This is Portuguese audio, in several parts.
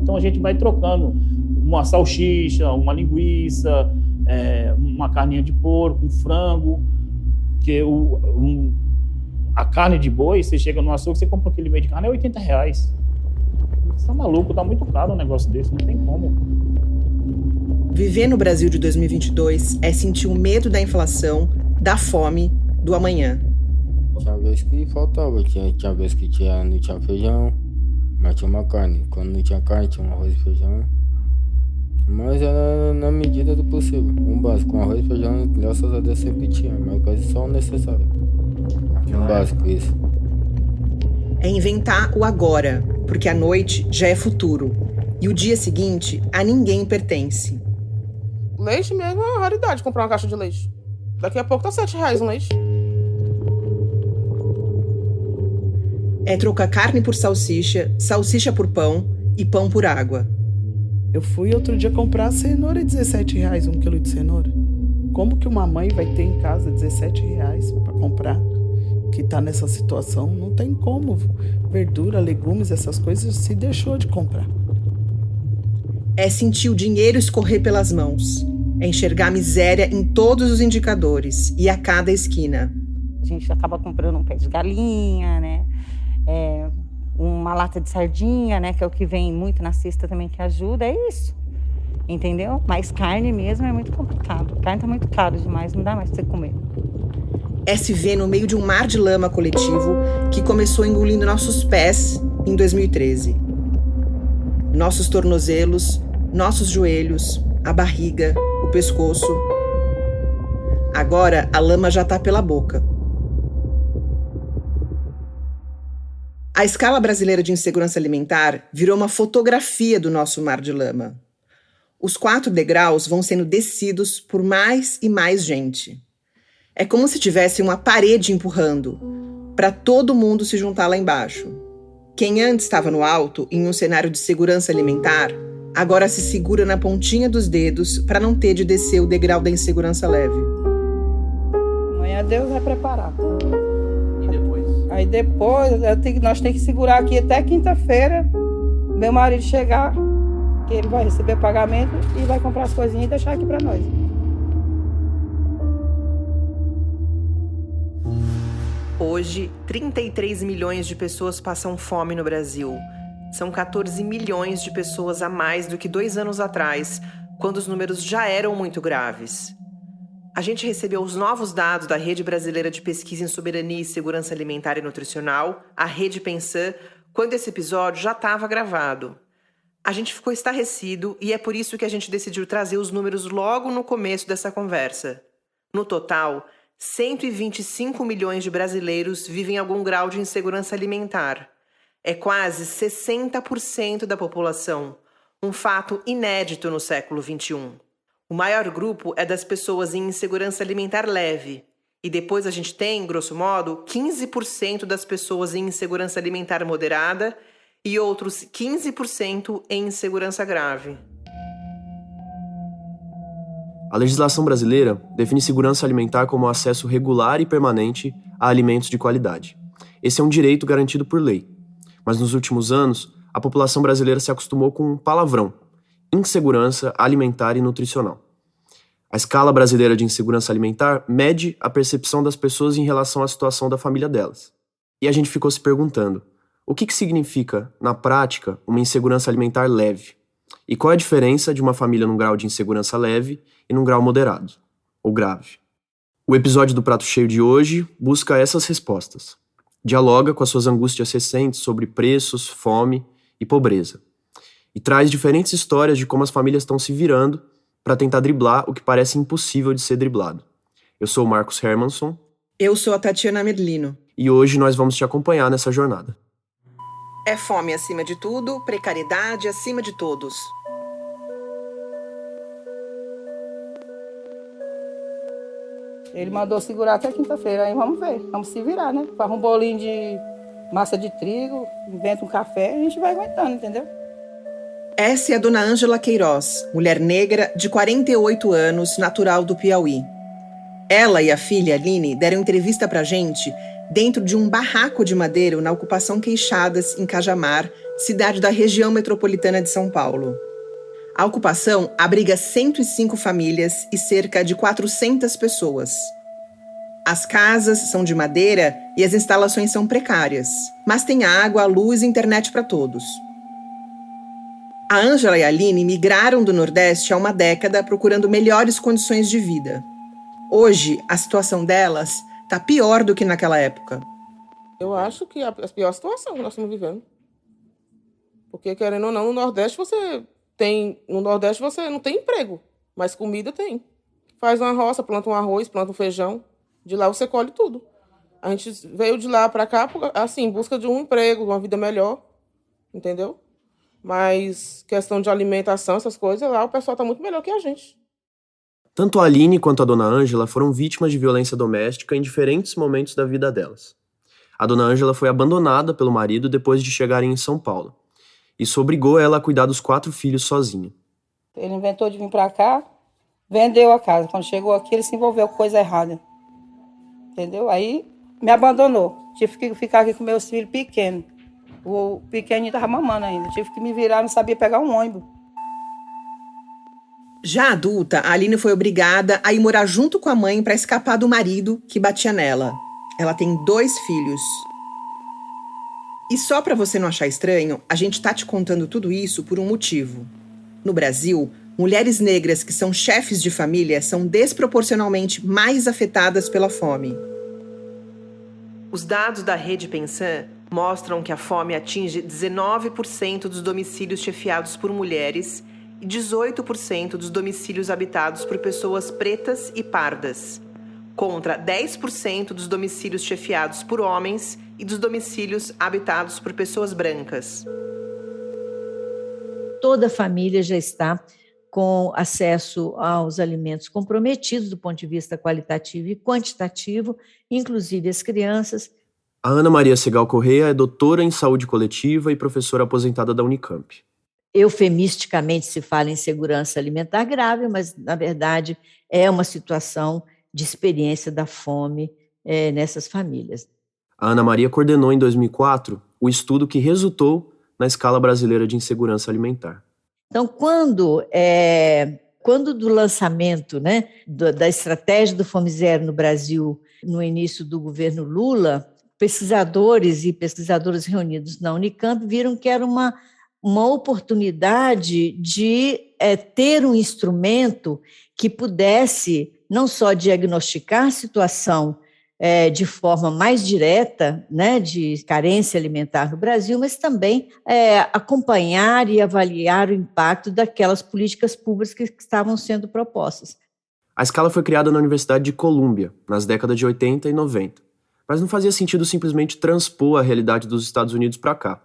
Então a gente vai trocando uma salsicha, uma linguiça, uma carninha de porco, um frango, que a carne de boi, você chega no açougue, você compra um quilo e meio de carne, é R$80. Você tá maluco, tá muito caro um negócio desse, não tem como. Viver no Brasil de 2022 é sentir o medo da inflação, da fome, do amanhã. Tinha vez que faltava, tinha vez que não tinha feijão, mas tinha uma carne. Quando não tinha carne, tinha um arroz e feijão. Mas era na medida do possível. Um básico, um arroz e feijão, graças a Deus sempre tinha, mas quase só o necessário. Um básico, isso. É inventar o agora, porque a noite já é futuro. E o dia seguinte a ninguém pertence. Leite mesmo é uma raridade comprar uma caixa de leite. Daqui a pouco tá R$7 um leite. É trocar carne por salsicha, salsicha por pão e pão por água. Eu fui outro dia comprar cenoura, R$17 um quilo de cenoura. Como que uma mãe vai ter em casa R$17 para comprar? Que tá nessa situação, não tem como. Verdura, legumes, essas coisas se deixou de comprar. É sentir o dinheiro escorrer pelas mãos. É enxergar a miséria em todos os indicadores e a cada esquina. A gente acaba comprando um pé de galinha, né? Uma lata de sardinha, né? Que é o que vem muito na cesta também que ajuda. É isso, entendeu? Mas carne mesmo é muito complicado. Carne tá muito caro demais, não dá mais pra você comer. É se ver no meio de um mar de lama coletivo que começou engolindo nossos pés em 2013. Nossos tornozelos, nossos joelhos, a barriga, o pescoço. Agora a lama já tá pela boca. A escala brasileira de insegurança alimentar virou uma fotografia do nosso mar de lama. Os 4 degraus vão sendo descidos por mais e mais gente. É como se tivesse uma parede empurrando, para todo mundo se juntar lá embaixo. Quem antes estava no alto, em um cenário de segurança alimentar, agora se segura na pontinha dos dedos para não ter de descer o degrau da insegurança leve. Amanhã Deus vai preparar. Aí depois nós temos que segurar aqui até quinta-feira, meu marido chegar, que ele vai receber pagamento e vai comprar as coisinhas e deixar aqui para nós. Hoje, 33 milhões de pessoas passam fome no Brasil. São 14 milhões de pessoas a mais do que 2 anos atrás, quando os números já eram muito graves. A gente recebeu os novos dados da Rede Brasileira de Pesquisa em Soberania e Segurança Alimentar e Nutricional, a Rede Pensan, quando esse episódio já estava gravado. A gente ficou estarrecido e é por isso que a gente decidiu trazer os números logo no começo dessa conversa. No total, 125 milhões de brasileiros vivem em algum grau de insegurança alimentar. É quase 60% da população, um fato inédito no século XXI. O maior grupo é das pessoas em insegurança alimentar leve. E depois a gente tem, grosso modo, 15% das pessoas em insegurança alimentar moderada e outros 15% em insegurança grave. A legislação brasileira define segurança alimentar como acesso regular e permanente a alimentos de qualidade. Esse é um direito garantido por lei. Mas nos últimos anos, a população brasileira se acostumou com um palavrão: insegurança alimentar e nutricional. A escala brasileira de insegurança alimentar mede a percepção das pessoas em relação à situação da família delas. E a gente ficou se perguntando, o que significa, na prática, uma insegurança alimentar leve? E qual é a diferença de uma família num grau de insegurança leve e num grau moderado, ou grave? O episódio do Prato Cheio de hoje busca essas respostas. Dialoga com as suas angústias recentes sobre preços, fome e pobreza. E traz diferentes histórias de como as famílias estão se virando para tentar driblar o que parece impossível de ser driblado. Eu sou o Marcos Hermanson. Eu sou a Tatiana Merlino. E hoje nós vamos te acompanhar nessa jornada. É fome acima de tudo, precariedade acima de todos. Ele mandou segurar até quinta-feira, aí vamos ver, vamos se virar, né? Faz um bolinho de massa de trigo, inventa um café, a gente vai aguentando, entendeu? Essa é a dona Ângela Queiroz, mulher negra de 48 anos, natural do Piauí. Ela e a filha Aline deram entrevista pra gente dentro de um barraco de madeira na ocupação Queixadas, em Cajamar, cidade da região metropolitana de São Paulo. A ocupação abriga 105 famílias e cerca de 400 pessoas. As casas são de madeira e as instalações são precárias, mas tem água, luz e internet para todos. A Ângela e a Aline migraram do Nordeste há uma década procurando melhores condições de vida. Hoje, a situação delas está pior do que naquela época. Eu acho que a pior situação que nós estamos vivendo. Porque, querendo ou não, no Nordeste você não tem emprego, mas comida tem. Faz uma roça, planta um arroz, planta um feijão. De lá você colhe tudo. A gente veio de lá para cá, assim, em busca de um emprego, de uma vida melhor. Entendeu? Mas questão de alimentação, essas coisas, lá o pessoal está muito melhor que a gente. Tanto a Aline quanto a dona Ângela foram vítimas de violência doméstica em diferentes momentos da vida delas. A dona Ângela foi abandonada pelo marido depois de chegarem em São Paulo. Isso obrigou ela a cuidar dos 4 filhos sozinha. Ele inventou de vir para cá, vendeu a casa. Quando chegou aqui, ele se envolveu com coisa errada. Entendeu? Aí me abandonou. Tive que ficar aqui com meus filhos pequenos. O pequenininho estava mamando ainda. Tive que me virar, não sabia pegar um ônibus. Já adulta, a Aline foi obrigada a ir morar junto com a mãe para escapar do marido que batia nela. Ela tem 2 filhos. E só para você não achar estranho, a gente tá te contando tudo isso por um motivo. No Brasil, mulheres negras que são chefes de família são desproporcionalmente mais afetadas pela fome. Os dados da Rede Pensan mostram que a fome atinge 19% dos domicílios chefiados por mulheres e 18% dos domicílios habitados por pessoas pretas e pardas, contra 10% dos domicílios chefiados por homens e dos domicílios habitados por pessoas brancas. Toda a família já está com acesso aos alimentos comprometidos do ponto de vista qualitativo e quantitativo, inclusive as crianças. A Ana Maria Segal Correia é doutora em saúde coletiva e professora aposentada da Unicamp. Eufemisticamente se fala em segurança alimentar grave, mas, na verdade, é uma situação de experiência da fome nessas famílias. A Ana Maria coordenou em 2004 o estudo que resultou na escala brasileira de insegurança alimentar. Então, quando do lançamento, né, da estratégia do Fome Zero no Brasil, no início do governo Lula, pesquisadores e pesquisadoras reunidos na Unicamp viram que era uma oportunidade de ter um instrumento que pudesse não só diagnosticar a situação de forma mais direta, né, de carência alimentar no Brasil, mas também acompanhar e avaliar o impacto daquelas políticas públicas que estavam sendo propostas. A escala foi criada na Universidade de Colômbia, nas décadas de 80 e 90, mas não fazia sentido simplesmente transpor a realidade dos Estados Unidos para cá.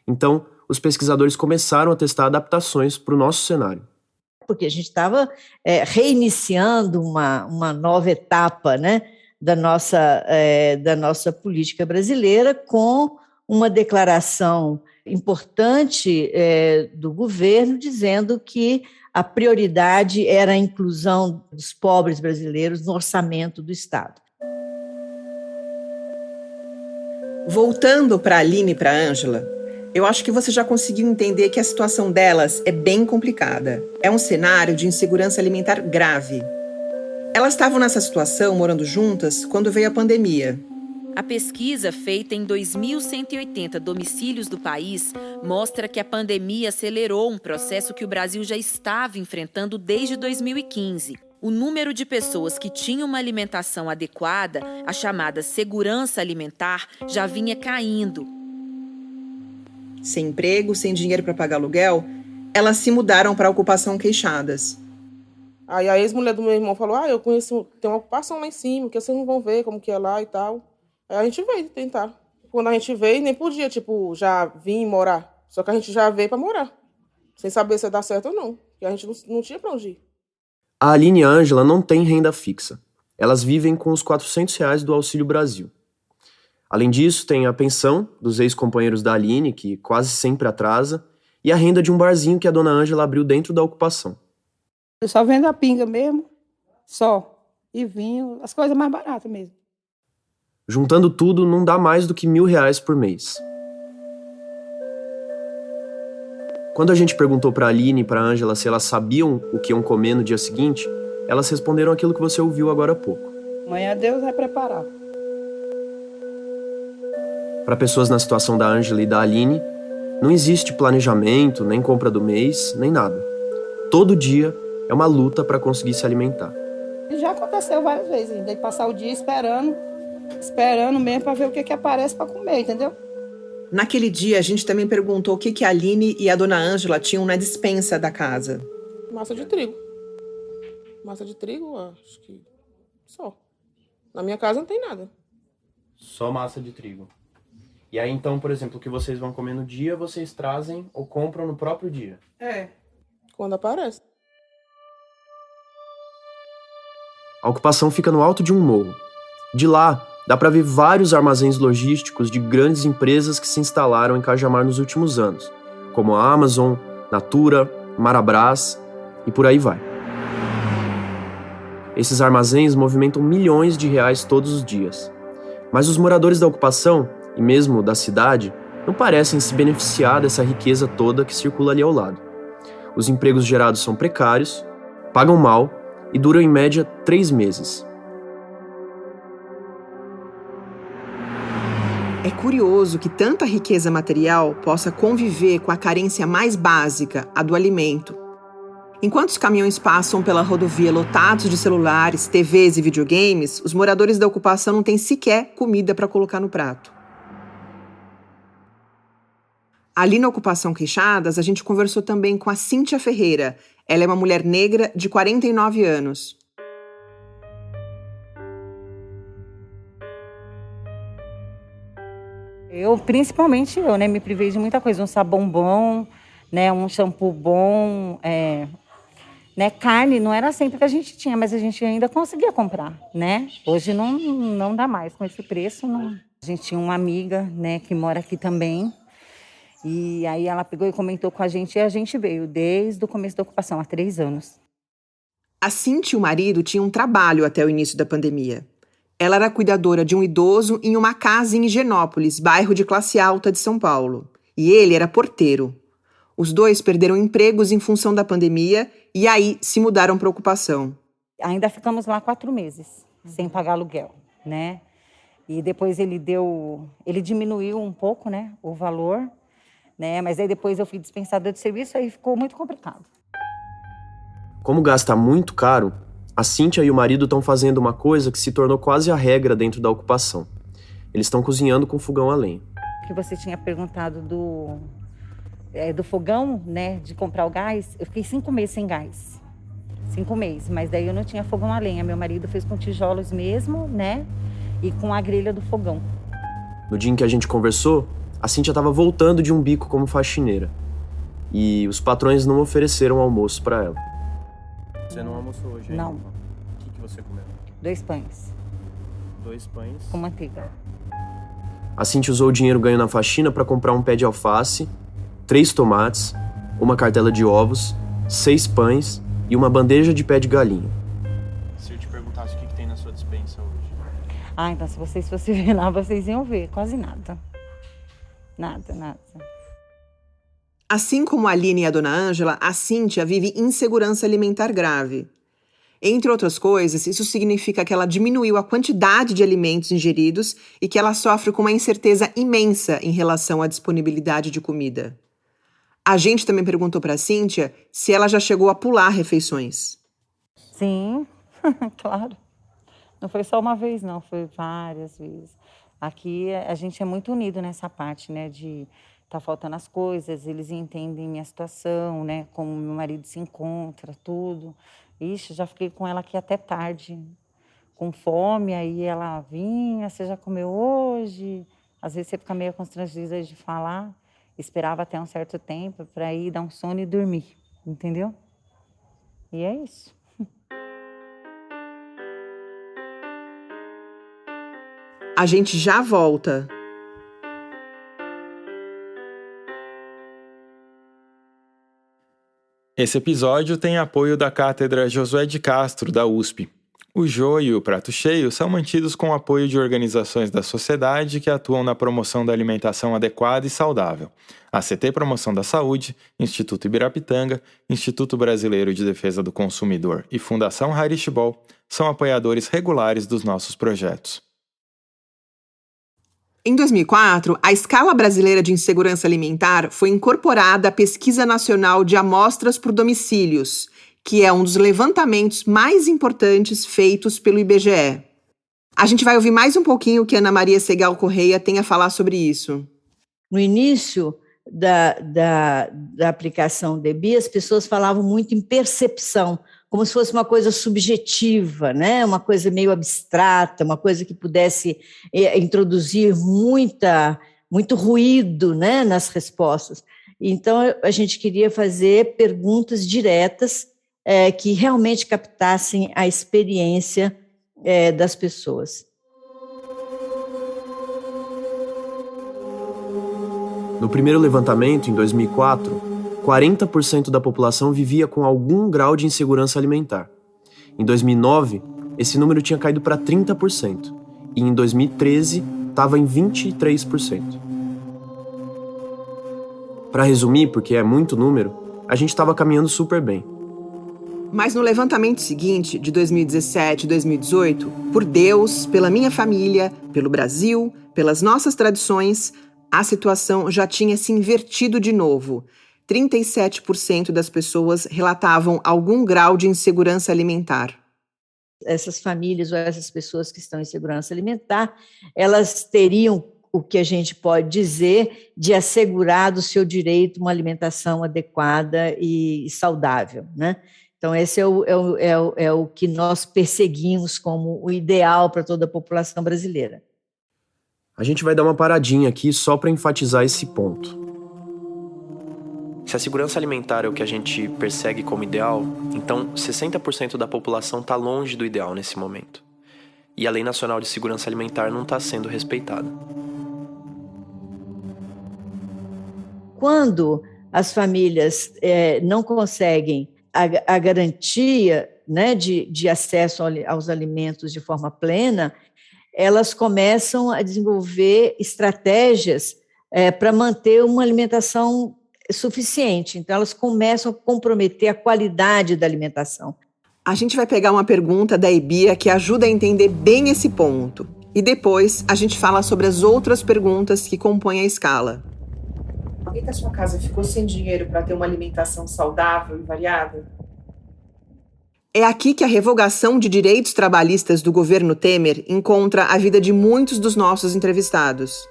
Então, os pesquisadores começaram a testar adaptações para o nosso cenário. Porque a gente estava reiniciando uma nova etapa, né, da nossa política brasileira, com uma declaração importante do governo dizendo que a prioridade era a inclusão dos pobres brasileiros no orçamento do Estado. Voltando para a Aline e para a Ângela, eu acho que você já conseguiu entender que a situação delas é bem complicada. É um cenário de insegurança alimentar grave. Elas estavam nessa situação, morando juntas, quando veio a pandemia. A pesquisa feita em 2.180 domicílios do país mostra que a pandemia acelerou um processo que o Brasil já estava enfrentando desde 2015. O número de pessoas que tinham uma alimentação adequada, a chamada segurança alimentar, já vinha caindo. Sem emprego, sem dinheiro para pagar aluguel, elas se mudaram para a ocupação Queixadas. Aí a ex-mulher do meu irmão falou, eu conheço, tem uma ocupação lá em cima, que vocês não vão ver como que é lá e tal. Aí a gente veio tentar. Quando a gente veio, nem podia, já vir morar. Só que a gente já veio para morar. Sem saber se ia dar certo ou não. Porque a gente não tinha para onde ir. A Aline e a Ângela não têm renda fixa. Elas vivem com os R$400 do Auxílio Brasil. Além disso, tem a pensão dos ex-companheiros da Aline, que quase sempre atrasa, e a renda de um barzinho que a dona Ângela abriu dentro da ocupação. Eu só vendo a pinga mesmo, só. E vinho, as coisas mais baratas mesmo. Juntando tudo, não dá mais do que R$1.000 por mês. Quando a gente perguntou pra Aline e pra Ângela se elas sabiam o que iam comer no dia seguinte, elas responderam aquilo que você ouviu agora há pouco. Amanhã Deus vai preparar. Para pessoas na situação da Ângela e da Aline, não existe planejamento, nem compra do mês, nem nada. Todo dia é uma luta para conseguir se alimentar. E já aconteceu várias vezes, de passar o dia esperando mesmo para ver o que aparece para comer, entendeu? Naquele dia, a gente também perguntou o que a Aline e a dona Ângela tinham na despensa da casa. Massa de trigo. Massa de trigo, acho que só. Na minha casa não tem nada. Só massa de trigo. E aí, então, por exemplo, o que vocês vão comer no dia, vocês trazem ou compram no próprio dia? É. Quando aparece. A ocupação fica no alto de um morro. De lá, dá para ver vários armazéns logísticos de grandes empresas que se instalaram em Cajamar nos últimos anos, como a Amazon, Natura, Marabras e por aí vai. Esses armazéns movimentam milhões de reais todos os dias. Mas os moradores da ocupação, e mesmo da cidade, não parecem se beneficiar dessa riqueza toda que circula ali ao lado. Os empregos gerados são precários, pagam mal e duram em média 3 meses. É curioso que tanta riqueza material possa conviver com a carência mais básica, a do alimento. Enquanto os caminhões passam pela rodovia lotados de celulares, TVs e videogames, os moradores da ocupação não têm sequer comida para colocar no prato. Ali na Ocupação Queixadas, a gente conversou também com a Cíntia Ferreira. Ela é uma mulher negra de 49 anos. Principalmente eu, né, me privei de muita coisa, um sabão bom, né, um shampoo bom, né, carne não era sempre que a gente tinha, mas a gente ainda conseguia comprar, né? Hoje não dá mais com esse preço, não. A gente tinha uma amiga, né, que mora aqui também, e aí ela pegou e comentou com a gente, e a gente veio desde o começo da ocupação, há 3 anos. A Cíntia e o marido tinham um trabalho até o início da pandemia. Ela era cuidadora de um idoso em uma casa em Higienópolis, bairro de classe alta de São Paulo. E ele era porteiro. Os dois perderam empregos em função da pandemia e aí se mudaram para a ocupação. Ainda ficamos lá 4 meses, sem pagar aluguel, né? E depois ele diminuiu um pouco, né, o valor, né? Mas aí depois eu fui dispensada de serviço, aí ficou muito complicado. Como gasta muito caro, a Cíntia e o marido estão fazendo uma coisa que se tornou quase a regra dentro da ocupação. Eles estão cozinhando com fogão a lenha. Que você tinha perguntado do fogão, né, de comprar o gás, eu fiquei 5 meses sem gás. 5 meses, mas daí eu não tinha fogão a lenha. Meu marido fez com tijolos mesmo, né, e com a grelha do fogão. No dia em que a gente conversou, a Cíntia estava voltando de um bico como faxineira. E os patrões não ofereceram almoço para ela. Você não almoçou hoje? Não. O que você comeu? 2 pães. 2 pães? Com manteiga. A Cíntia usou o dinheiro ganho na faxina para comprar um pé de alface, 3 tomates, uma cartela de ovos, 6 pães e uma bandeja de pé de galinha. Se eu te perguntasse o que tem na sua despensa hoje? Então se vocês fossem ver lá, vocês iam ver. Quase nada. Nada. Assim como a Aline e a dona Ângela, a Cíntia vive insegurança alimentar grave. Entre outras coisas, isso significa que ela diminuiu a quantidade de alimentos ingeridos e que ela sofre com uma incerteza imensa em relação à disponibilidade de comida. A gente também perguntou para a Cíntia se ela já chegou a pular refeições. Sim, claro. Não foi só uma vez, não. Foi várias vezes. Aqui a gente é muito unido nessa parte, né, de tá faltando as coisas, eles entendem minha situação, né, como meu marido se encontra, tudo. Ixi, já fiquei com ela aqui até tarde, com fome, aí ela vinha, você já comeu hoje? Às vezes você fica meio constrangida de falar, esperava até um certo tempo para ir dar um sono e dormir, entendeu? E é isso. A gente já volta. Esse episódio tem apoio da Cátedra Josué de Castro, da USP. O Jô e o Prato Cheio são mantidos com o apoio de organizações da sociedade que atuam na promoção da alimentação adequada e saudável. A CT Promoção da Saúde, Instituto Ibirapitanga, Instituto Brasileiro de Defesa do Consumidor e Fundação Harishbol são apoiadores regulares dos nossos projetos. Em 2004, a Escala Brasileira de Insegurança Alimentar foi incorporada à Pesquisa Nacional de Amostras por Domicílios, que é um dos levantamentos mais importantes feitos pelo IBGE. A gente vai ouvir mais um pouquinho o que Ana Maria Segal Correia tem a falar sobre isso. No início da aplicação do EBI, as pessoas falavam muito em percepção, como se fosse uma coisa subjetiva, né? Uma coisa meio abstrata, uma coisa que pudesse introduzir muito ruído, né, nas respostas. Então, a gente queria fazer perguntas diretas que realmente captassem a experiência das pessoas. No primeiro levantamento, em 2004, 40% da população vivia com algum grau de insegurança alimentar. Em 2009, esse número tinha caído para 30%, e em 2013 estava em 23%. Para resumir, porque é muito número, a gente estava caminhando super bem. Mas no levantamento seguinte, de 2017 e 2018, por Deus, pela minha família, pelo Brasil, pelas nossas tradições, a situação já tinha se invertido de novo. 37% das pessoas relatavam algum grau de insegurança alimentar. Essas famílias ou essas pessoas que estão em insegurança alimentar, elas teriam o que a gente pode dizer de assegurar do seu direito uma alimentação adequada e saudável, né? Então, esse é o que nós perseguimos como o ideal para toda a população brasileira. A gente vai dar uma paradinha aqui só para enfatizar esse ponto. Se a segurança alimentar é o que a gente persegue como ideal, então 60% da população está longe do ideal nesse momento. E a Lei Nacional de Segurança Alimentar não está sendo respeitada. Quando as famílias não conseguem a garantia, né, de acesso aos alimentos de forma plena, elas começam a desenvolver estratégias para manter uma alimentação suficiente. Então, elas começam a comprometer a qualidade da alimentação. A gente vai pegar uma pergunta da Ebia que ajuda a entender bem esse ponto. E depois a gente fala sobre as outras perguntas que compõem a escala. Alguém da sua casa ficou sem dinheiro para ter uma alimentação saudável e variada? É aqui que a revogação de direitos trabalhistas do governo Temer encontra a vida de muitos dos nossos entrevistados.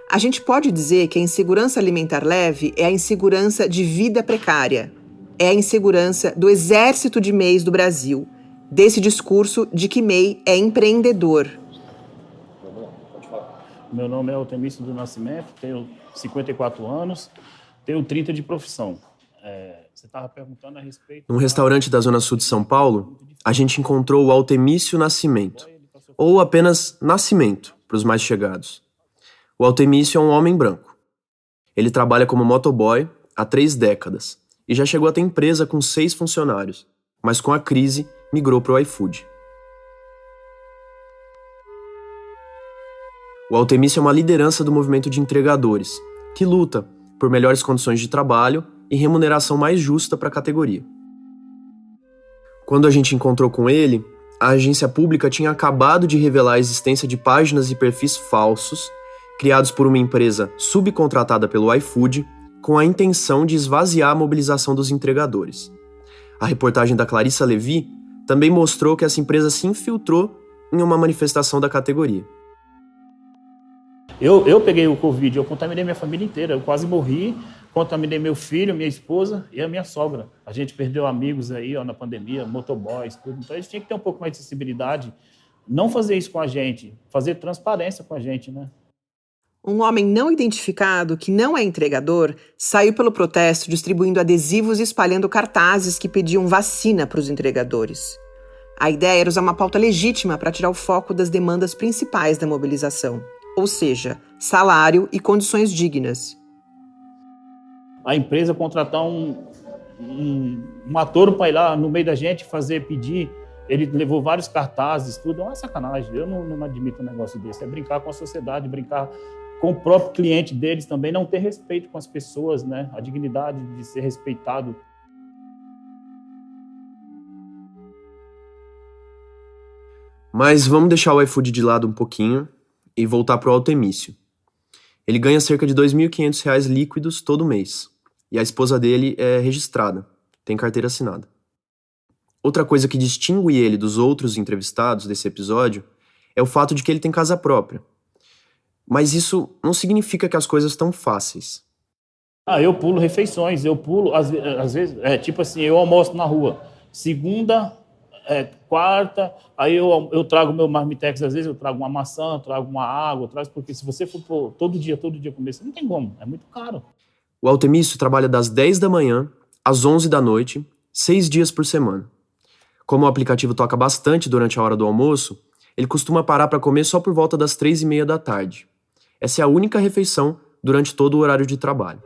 A gente pode dizer que a insegurança alimentar leve é a insegurança de vida precária. É a insegurança do exército de MEIs do Brasil, desse discurso de que MEI é empreendedor. Meu nome é Altemício do Nascimento, tenho 54 anos, tenho 30 de profissão. Você estava perguntando a respeito... Num restaurante da Zona Sul de São Paulo, a gente encontrou o Altemício Nascimento, ou apenas Nascimento, para os mais chegados. O Altemício é um homem branco. Ele trabalha como motoboy há 3 décadas e já chegou a ter empresa com 6 funcionários, mas com a crise migrou para o iFood. O Altemício é uma liderança do movimento de entregadores, que luta por melhores condições de trabalho e remuneração mais justa para a categoria. Quando a gente encontrou com ele, a agência pública tinha acabado de revelar a existência de páginas e perfis falsos criados por uma empresa subcontratada pelo iFood com a intenção de esvaziar a mobilização dos entregadores. A reportagem da Clarissa Levi também mostrou que essa empresa se infiltrou em uma manifestação da categoria. Eu peguei o Covid, eu contaminei minha família inteira, eu quase morri, contaminei meu filho, minha esposa e a minha sogra. A gente perdeu amigos aí na pandemia, motoboys, tudo. Então a gente tinha que ter um pouco mais de sensibilidade, não fazer isso com a gente, fazer transparência com a gente, né? Um homem não identificado, que não é entregador, saiu pelo protesto distribuindo adesivos e espalhando cartazes que pediam vacina para os entregadores. A ideia era usar uma pauta legítima para tirar o foco das demandas principais da mobilização, ou seja, salário e condições dignas. A empresa contratar um ator para ir lá no meio da gente pedir. Ele levou vários cartazes, tudo. É uma sacanagem. Eu não admito um negócio desse. É brincar com a sociedade, brincar com o próprio cliente deles também, não ter respeito com as pessoas, né? A dignidade de ser respeitado. Mas vamos deixar o iFood de lado um pouquinho e voltar para o Altemício. Ele ganha cerca de R$ 2.500 líquidos todo mês. E a esposa dele é registrada, tem carteira assinada. Outra coisa que distingue ele dos outros entrevistados desse episódio é o fato de que ele tem casa própria. Mas isso não significa que as coisas estão fáceis. Eu pulo refeições, às vezes, tipo assim, eu almoço na rua. Segunda, quarta, aí eu trago meu marmitex, às vezes eu trago uma maçã, eu trago uma água, porque se você for todo dia comer, não tem como, é muito caro. O Altemício trabalha das 10 da manhã às 11 da noite, 6 dias por semana. Como o aplicativo toca bastante durante a hora do almoço, ele costuma parar para comer só por volta das 3:30 da tarde. Essa é a única refeição durante todo o horário de trabalho.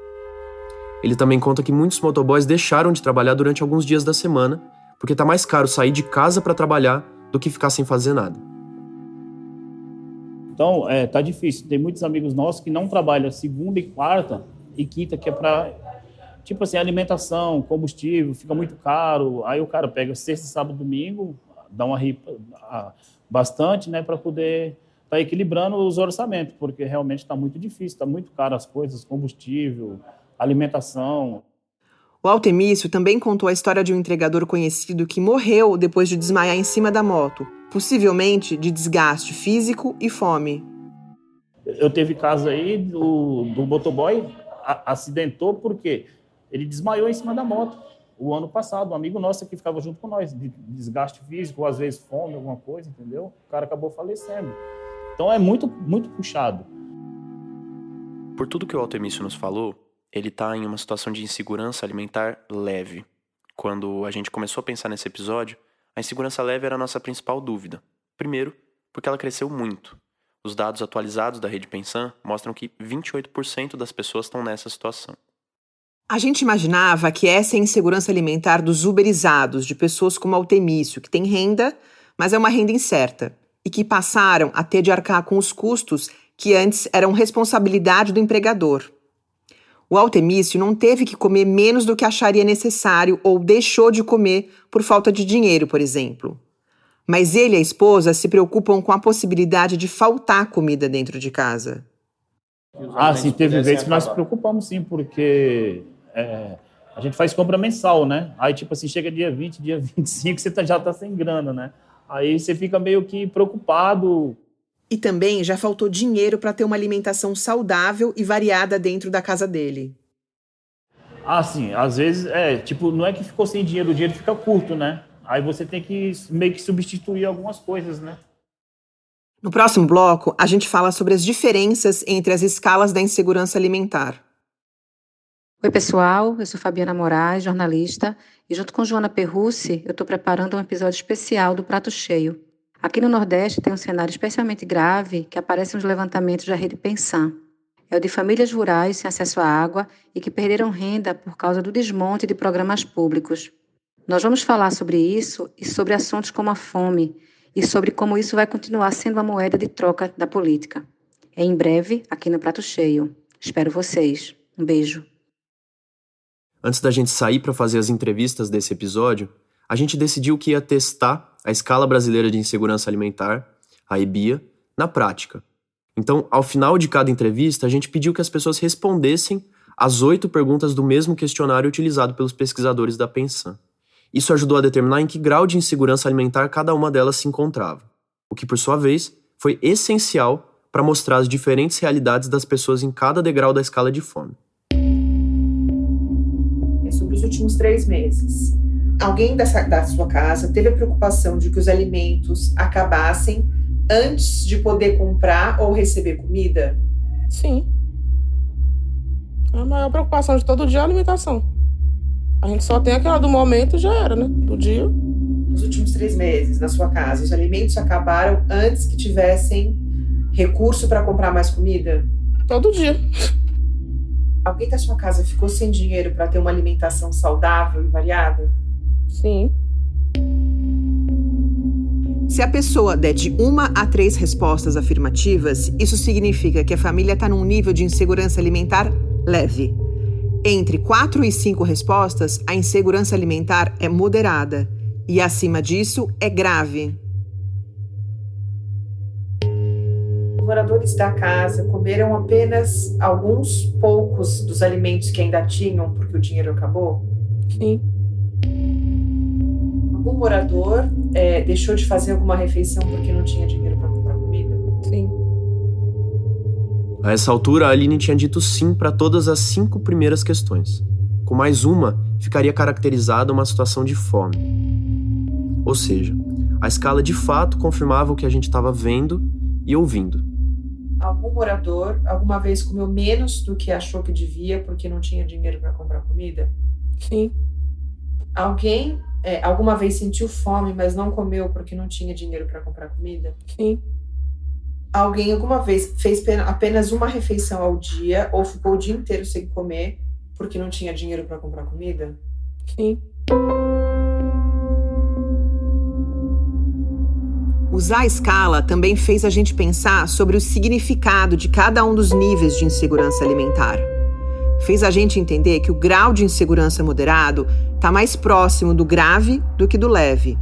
Ele também conta que muitos motoboys deixaram de trabalhar durante alguns dias da semana, porque tá mais caro sair de casa para trabalhar do que ficar sem fazer nada. Então, tá difícil. Tem muitos amigos nossos que não trabalham segunda e quarta e quinta, que é para, tipo assim, alimentação, combustível, fica muito caro. Aí o cara pega sexta, sábado, domingo, dá uma ripa bastante, né, para poder estar equilibrando os orçamentos, porque realmente está muito difícil, está muito caro as coisas, combustível, alimentação. O Altemício também contou a história de um entregador conhecido que morreu depois de desmaiar em cima da moto, possivelmente de desgaste físico e fome. Eu teve caso aí do motoboy, acidentou porque ele desmaiou em cima da moto o ano passado. Um amigo nosso que ficava junto com nós, de desgaste físico, ou às vezes fome, alguma coisa, entendeu? O cara acabou falecendo. Então é muito, muito puxado. Por tudo que o Altemício nos falou, ele está em uma situação de insegurança alimentar leve. Quando a gente começou a pensar nesse episódio, a insegurança leve era a nossa principal dúvida. Primeiro, porque ela cresceu muito. Os dados atualizados da Rede Pensan mostram que 28% das pessoas estão nessa situação. A gente imaginava que essa é a insegurança alimentar dos uberizados, de pessoas como Altemício, que têm renda, mas é uma renda incerta, e que passaram a ter de arcar com os custos que antes eram responsabilidade do empregador. O Altemício não teve que comer menos do que acharia necessário ou deixou de comer por falta de dinheiro, por exemplo. Mas ele e a esposa se preocupam com a possibilidade de faltar comida dentro de casa. Sim, teve vezes que nós nos preocupamos, sim, porque a gente faz compra mensal, né? Aí, tipo assim, chega dia 20, dia 25, você já tá sem grana, né? Aí você fica meio que preocupado. E também já faltou dinheiro para ter uma alimentação saudável e variada dentro da casa dele. Sim, às vezes, não é que ficou sem dinheiro, o dinheiro fica curto, né? Aí você tem que meio que substituir algumas coisas, né? No próximo bloco, a gente fala sobre as diferenças entre as escalas da insegurança alimentar. Oi, pessoal, eu sou Fabiana Moraes, jornalista, e junto com Joana Perrucci, eu estou preparando um episódio especial do Prato Cheio. Aqui no Nordeste tem um cenário especialmente grave que aparece nos levantamentos da Rede Pensan. É o de famílias rurais sem acesso à água e que perderam renda por causa do desmonte de programas públicos. Nós vamos falar sobre isso e sobre assuntos como a fome e sobre como isso vai continuar sendo a moeda de troca da política. É em breve, aqui no Prato Cheio. Espero vocês. Um beijo. Antes da gente sair para fazer as entrevistas desse episódio, a gente decidiu que ia testar a Escala Brasileira de Insegurança Alimentar, a EBIA, na prática. Então, ao final de cada entrevista, a gente pediu que as pessoas respondessem as 8 perguntas do mesmo questionário utilizado pelos pesquisadores da Pensan. Isso ajudou a determinar em que grau de insegurança alimentar cada uma delas se encontrava, o que, por sua vez, foi essencial para mostrar as diferentes realidades das pessoas em cada degrau da escala de fome. Sobre os últimos 3 meses, alguém da sua casa teve a preocupação de que os alimentos acabassem antes de poder comprar ou receber comida? Sim. A maior preocupação de todo dia é a alimentação. A gente só tem aquela do momento e já era, né? Do dia. Nos últimos 3 meses, na sua casa, os alimentos acabaram antes que tivessem recurso para comprar mais comida? Todo dia. Alguém da sua casa ficou sem dinheiro para ter uma alimentação saudável e variada? Sim. Se a pessoa der de 1 a 3 respostas afirmativas, isso significa que a família está num nível de insegurança alimentar leve. Entre 4 e 5 respostas, a insegurança alimentar é moderada. E acima disso, é grave. Os moradores da casa comeram apenas alguns poucos dos alimentos que ainda tinham porque o dinheiro acabou? Sim. Algum morador deixou de fazer alguma refeição porque não tinha dinheiro para comprar comida? Sim. A essa altura, a Aline tinha dito sim para todas as 5 primeiras questões. Com mais uma, ficaria caracterizada uma situação de fome. Ou seja, a escala de fato confirmava o que a gente estava vendo e ouvindo. Algum morador alguma vez comeu menos do que achou que devia porque não tinha dinheiro para comprar comida? Sim. Alguém alguma vez sentiu fome, mas não comeu porque não tinha dinheiro para comprar comida? Sim. Alguém alguma vez fez apenas uma refeição ao dia ou ficou o dia inteiro sem comer porque não tinha dinheiro para comprar comida? Sim. Usar a escala também fez a gente pensar sobre o significado de cada um dos níveis de insegurança alimentar. Fez a gente entender que o grau de insegurança moderado está mais próximo do grave do que do leve.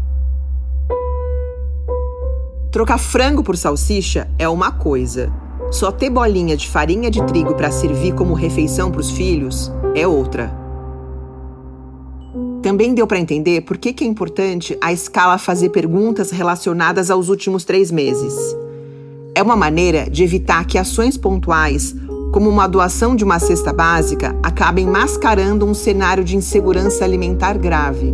Trocar frango por salsicha é uma coisa. Só ter bolinha de farinha de trigo para servir como refeição para os filhos é outra. Também deu para entender por que é importante a escala fazer perguntas relacionadas aos últimos 3 meses. É uma maneira de evitar que ações pontuais, como uma doação de uma cesta básica, acabem mascarando um cenário de insegurança alimentar grave.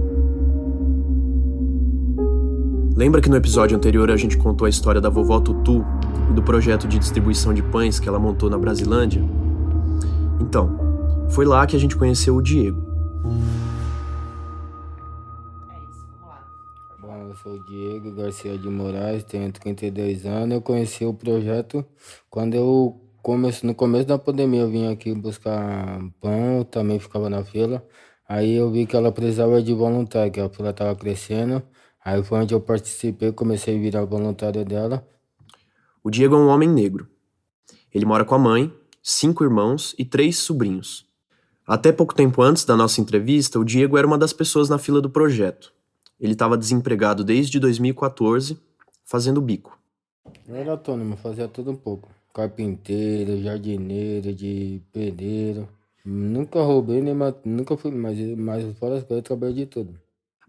Lembra que no episódio anterior a gente contou a história da vovó Tutu e do projeto de distribuição de pães que ela montou na Brasilândia? Então, foi lá que a gente conheceu o Diego. Bom, eu sou o Diego Garcia de Moraes, tenho 32 anos. Eu conheci o projeto quando no começo da pandemia eu vim aqui buscar pão, também ficava na fila. Aí eu vi que ela precisava de voluntário, que a fila estava crescendo. Aí foi onde eu participei, comecei a virar voluntário dela. O Diego é um homem negro. Ele mora com a mãe, 5 irmãos e 3 sobrinhos. Até pouco tempo antes da nossa entrevista, o Diego era uma das pessoas na fila do projeto. Ele estava desempregado desde 2014, fazendo bico. Eu era autônomo, fazia tudo um pouco. Carpinteiro, jardineiro, de pedreiro. Nunca roubei, nunca fui, mas fora as coisas, eu trabalhei de tudo.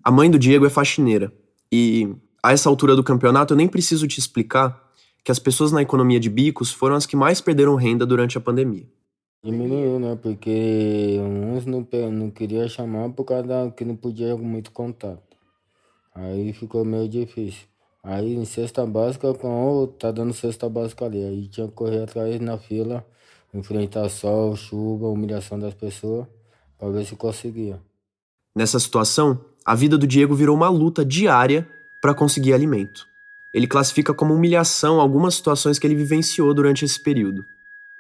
A mãe do Diego é faxineira. E, a essa altura do campeonato, eu nem preciso te explicar que as pessoas na economia de bicos foram as que mais perderam renda durante a pandemia. Diminuiu, né? Porque uns não queriam chamar por causa que não podia muito contato. Aí ficou meio difícil. Aí em cesta básica, tá dando cesta básica ali. Aí tinha que correr atrás na fila, enfrentar sol, chuva, humilhação das pessoas, pra ver se conseguia. Nessa situação, a vida do Diego virou uma luta diária para conseguir alimento. Ele classifica como humilhação algumas situações que ele vivenciou durante esse período.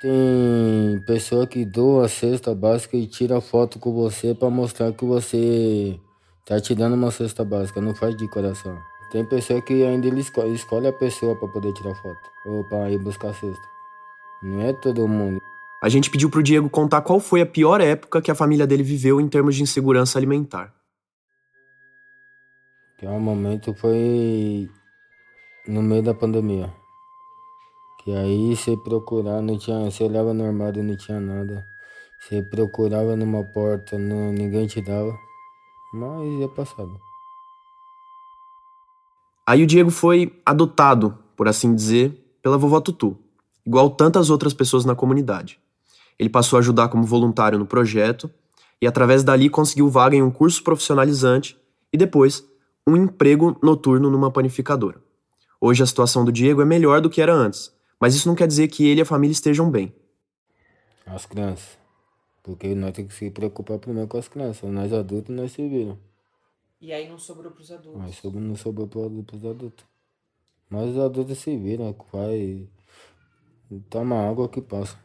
Tem pessoa que doa a cesta básica e tira foto com você para mostrar que você tá te dando uma cesta básica, não faz de coração. Tem pessoa que ainda ele escolhe a pessoa para poder tirar foto ou para ir buscar a cesta. Não é todo mundo. A gente pediu pro Diego contar qual foi a pior época que a família dele viveu em termos de insegurança alimentar. O pior momento foi no meio da pandemia. Que aí você procurar, você olhava no armário, não tinha nada. Você procurava numa porta, ninguém te dava. Mas ia passando. Aí o Diego foi adotado, por assim dizer, pela vovó Tutu, igual tantas outras pessoas na comunidade. Ele passou a ajudar como voluntário no projeto e através dali conseguiu vaga em um curso profissionalizante e depois um emprego noturno numa panificadora. Hoje a situação do Diego é melhor do que era antes, mas isso não quer dizer que ele e a família estejam bem. As crianças. Porque nós temos que se preocupar primeiro com as crianças. Nós adultos, nós se viram. E aí não sobrou pros adultos? Mas não sobrou pros adultos. Mas os adultos se viram, vai... Toma água que passa.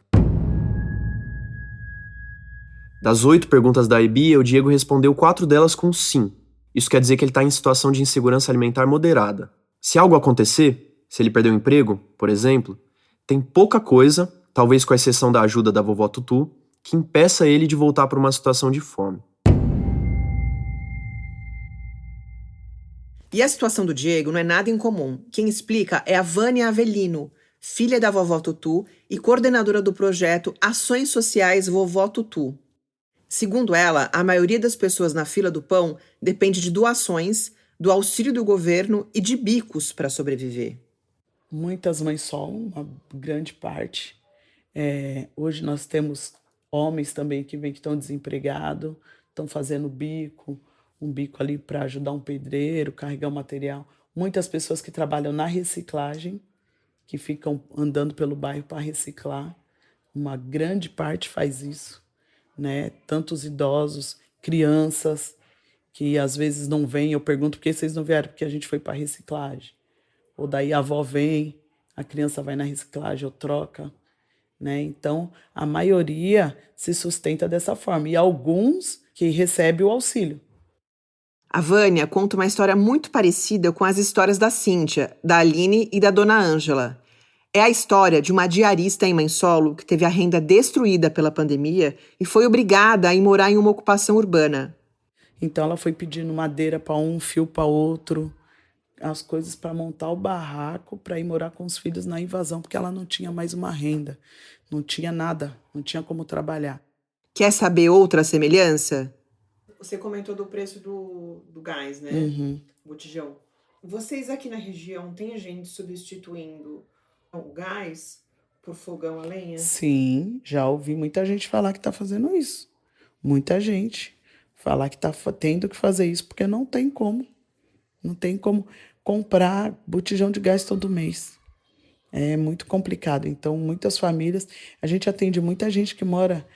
Das 8 perguntas da Ebia, o Diego respondeu 4 delas com sim. Isso quer dizer que ele está em situação de insegurança alimentar moderada. Se algo acontecer, se ele perder o emprego, por exemplo, tem pouca coisa, talvez com exceção da ajuda da vovó Tutu, que impeça ele de voltar para uma situação de fome. E a situação do Diego não é nada incomum. Quem explica é a Vânia Avelino, filha da vovó Tutu e coordenadora do projeto Ações Sociais Vovó Tutu. Segundo ela, a maioria das pessoas na fila do pão depende de doações, do auxílio do governo e de bicos para sobreviver. Muitas mães só, uma grande parte. Hoje nós temos homens também que estão desempregados, estão fazendo bico, um bico ali para ajudar um pedreiro, carregar o material. Muitas pessoas que trabalham na reciclagem, que ficam andando pelo bairro para reciclar. Uma grande parte faz isso, né? Tantos idosos, crianças, que às vezes não vêm. Eu pergunto por que vocês não vieram, porque a gente foi para reciclagem. Ou daí a avó vem, a criança vai na reciclagem ou troca, né? Então, a maioria se sustenta dessa forma. E alguns que recebem o auxílio. A Vânia conta uma história muito parecida com as histórias da Cíntia, da Aline e da Dona Ângela. É a história de uma diarista em mãe solo que teve a renda destruída pela pandemia e foi obrigada a ir morar em uma ocupação urbana. Então ela foi pedindo madeira para um, fio para outro, as coisas para montar o barraco, para ir morar com os filhos na invasão, porque ela não tinha mais uma renda, não tinha nada, não tinha como trabalhar. Quer saber outra semelhança? Você comentou do preço do gás, né? Uhum. Botijão. Vocês aqui na região têm gente substituindo o gás por fogão a lenha? Sim, já ouvi muita gente falar que está fazendo isso. Muita gente falar que está tendo que fazer isso porque não tem como. Não tem como comprar botijão de gás todo mês. É muito complicado. Então, muitas famílias... A gente atende muita gente que mora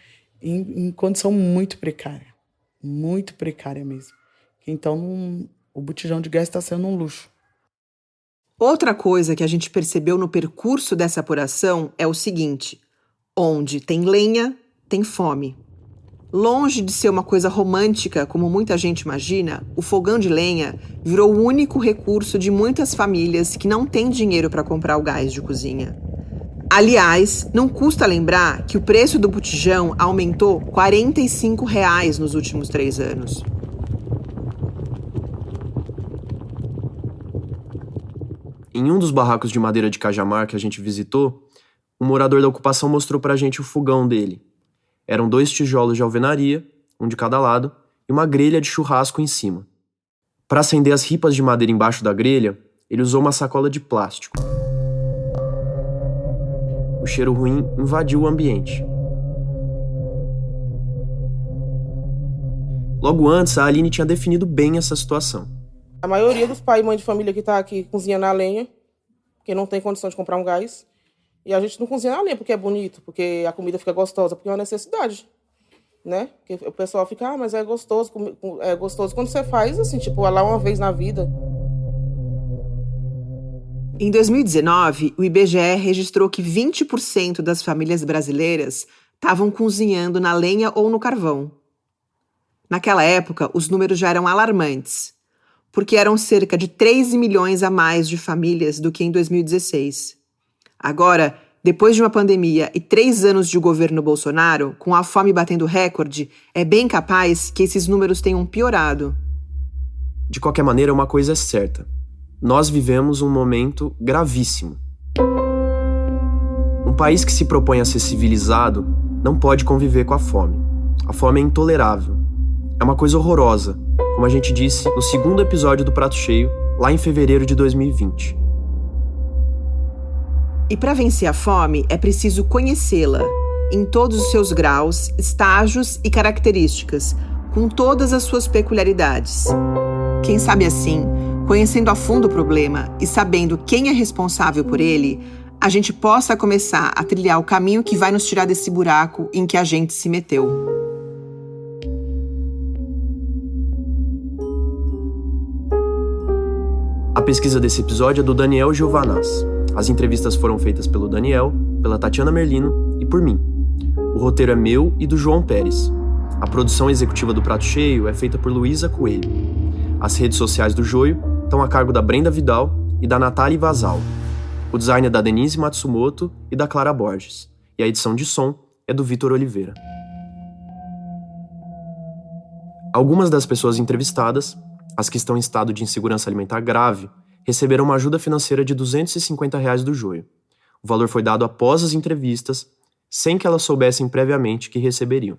em condição muito precária. Muito precária mesmo. Então, o botijão de gás está sendo um luxo. Outra coisa que a gente percebeu no percurso dessa apuração é o seguinte: onde tem lenha, tem fome. Longe de ser uma coisa romântica, como muita gente imagina, o fogão de lenha virou o único recurso de muitas famílias que não têm dinheiro para comprar o gás de cozinha. Aliás, não custa lembrar que o preço do botijão aumentou R$ 45 nos últimos 3 anos. Em um dos barracos de madeira de Cajamar que a gente visitou, um morador da ocupação mostrou pra gente o fogão dele. Eram 2 tijolos de alvenaria, um de cada lado, e uma grelha de churrasco em cima. Para acender as ripas de madeira embaixo da grelha, ele usou uma sacola de plástico. O cheiro ruim invadiu o ambiente. Logo antes, a Aline tinha definido bem essa situação. A maioria dos pais e mães de família que está aqui cozinha na lenha, porque não tem condição de comprar um gás. E a gente não cozinha na lenha porque é bonito, porque a comida fica gostosa, porque é uma necessidade, né? Porque o pessoal fica, mas é gostoso quando você faz assim, tipo, lá uma vez na vida. Em 2019, o IBGE registrou que 20% das famílias brasileiras estavam cozinhando na lenha ou no carvão. Naquela época, os números já eram alarmantes, porque eram cerca de 3 milhões a mais de famílias do que em 2016. Agora, depois de uma pandemia e 3 anos de governo Bolsonaro, com a fome batendo recorde, é bem capaz que esses números tenham piorado. De qualquer maneira, uma coisa é certa. Nós vivemos um momento gravíssimo. Um país que se propõe a ser civilizado não pode conviver com a fome. A fome é intolerável. É uma coisa horrorosa, como a gente disse no 2º episódio do Prato Cheio, lá em fevereiro de 2020. E para vencer a fome, é preciso conhecê-la, em todos os seus graus, estágios e características, com todas as suas peculiaridades. Quem sabe assim, conhecendo a fundo o problema e sabendo quem é responsável por ele, a gente possa começar a trilhar o caminho que vai nos tirar desse buraco em que a gente se meteu. A pesquisa desse episódio é do Daniel Giovanaz. As entrevistas foram feitas pelo Daniel, pela Tatiana Merlino e por mim. O roteiro é meu e do João Pérez. A produção executiva do Prato Cheio é feita por Luísa Coelho. As redes sociais do Joio estão a cargo da Brenda Vidal e da Natália Vazal. O design é da Denise Matsumoto e da Clara Borges. E a edição de som é do Vitor Oliveira. Algumas das pessoas entrevistadas, as que estão em estado de insegurança alimentar grave, receberam uma ajuda financeira de R$ 250 do Joio. O valor foi dado após as entrevistas, sem que elas soubessem previamente que receberiam.